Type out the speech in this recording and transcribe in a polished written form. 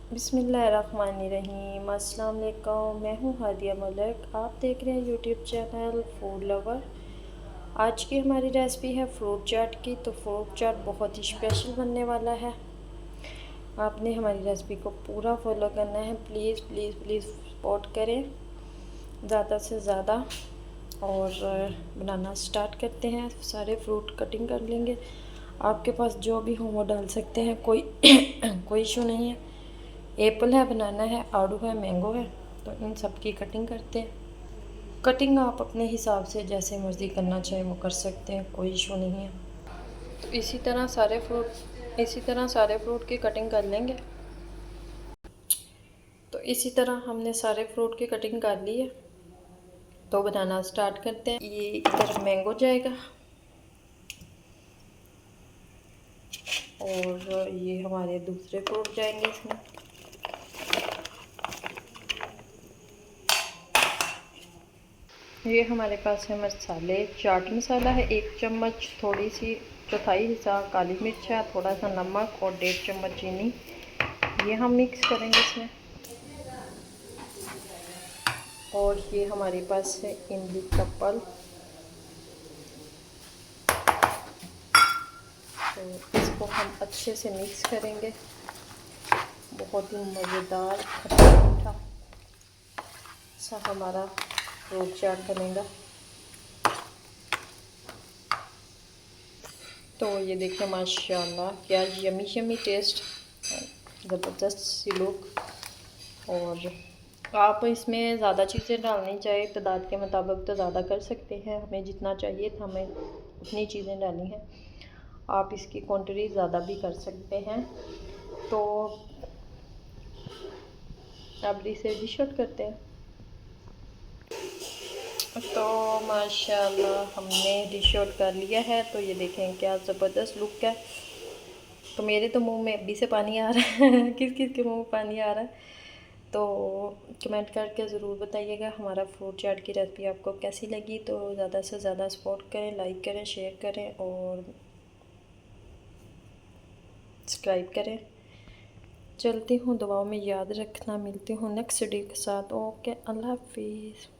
बिस्मिल्लाहिर्रहमानिर्रहीम। अस्सलाम वालेकुम। मैं हूँ हादिया मलिक। आप देख रहे हैं यूट्यूब चैनल फूड लवर। आज की हमारी रेसिपी है फ्रूट चाट की। तो फ्रूट चाट बहुत ही स्पेशल बनने वाला है। आपने हमारी रेसिपी को पूरा फॉलो करना है। प्लीज़ प्लीज़ प्लीज़ सपोर्ट करें ज़्यादा से ज़्यादा। और बनाना स्टार्ट करते हैं। सारे फ्रूट कटिंग कर लेंगे। आपके पास जो भी हो वो डाल सकते हैं, कोई कोई इशू नहीं है। एप्पल है, बनाना है, आड़ू है, मैंगो है, तो इन सब की कटिंग करते हैं। कटिंग आप अपने हिसाब से जैसे मर्ज़ी करना चाहें वो कर सकते हैं, कोई इशू नहीं है। तो इसी तरह सारे फ्रूट की कटिंग कर लेंगे। तो इसी तरह हमने सारे फ्रूट की कटिंग कर ली है। तो बनाना स्टार्ट करते हैं। ये इधर मैंगो जाएगा और ये हमारे दूसरे फ्रूट जाएंगे इसमें। ये हमारे पास है मसाले। चाट मसाला है 1 चम्मच, थोड़ी सी चौथाई हिस्सा काली मिर्च है, थोड़ा सा नमक और 1.5 चम्मच चीनी। ये हम मिक्स करेंगे इसमें। और ये हमारे पास है इमली का पल्प। तो इसको हम अच्छे से मिक्स करेंगे। बहुत ही मज़ेदार खट्टा मीठा सा हमारा फ्रूट चाट बनेगा। तो ये देखिए माशाल्लाह क्या यमी यमी टेस्ट, ज़बरदस्त सी लुक। और आप इसमें ज़्यादा चीज़ें डालनी चाहे तादाद के मुताबिक तो ज़्यादा कर सकते हैं। हमें जितना चाहिए था हमें उतनी चीज़ें डालनी हैं। आप इसकी क्वांटिटी ज़्यादा भी कर सकते हैं। तो अब इसे डिश आउट करते हैं। तो माशाल्लाह हमने डिश आउट कर लिया है। तो ये देखें क्या ज़बरदस्त लुक है। तो मेरे तो मुंह में अभी से पानी आ रहा है किस किस के मुंह में पानी आ रहा है। तो कमेंट करके ज़रूर बताइएगा हमारा फ्रूट चाट की रेसिपी आपको कैसी लगी। तो ज़्यादा से ज़्यादा सपोर्ट करें, लाइक करें, शेयर करें और सब्सक्राइब करें। चलती हूँ, दुआओं में याद रखना। मिलती हूँ नेक्स्ट वीडियो के साथ। ओके, अल्लाह हाफिज़।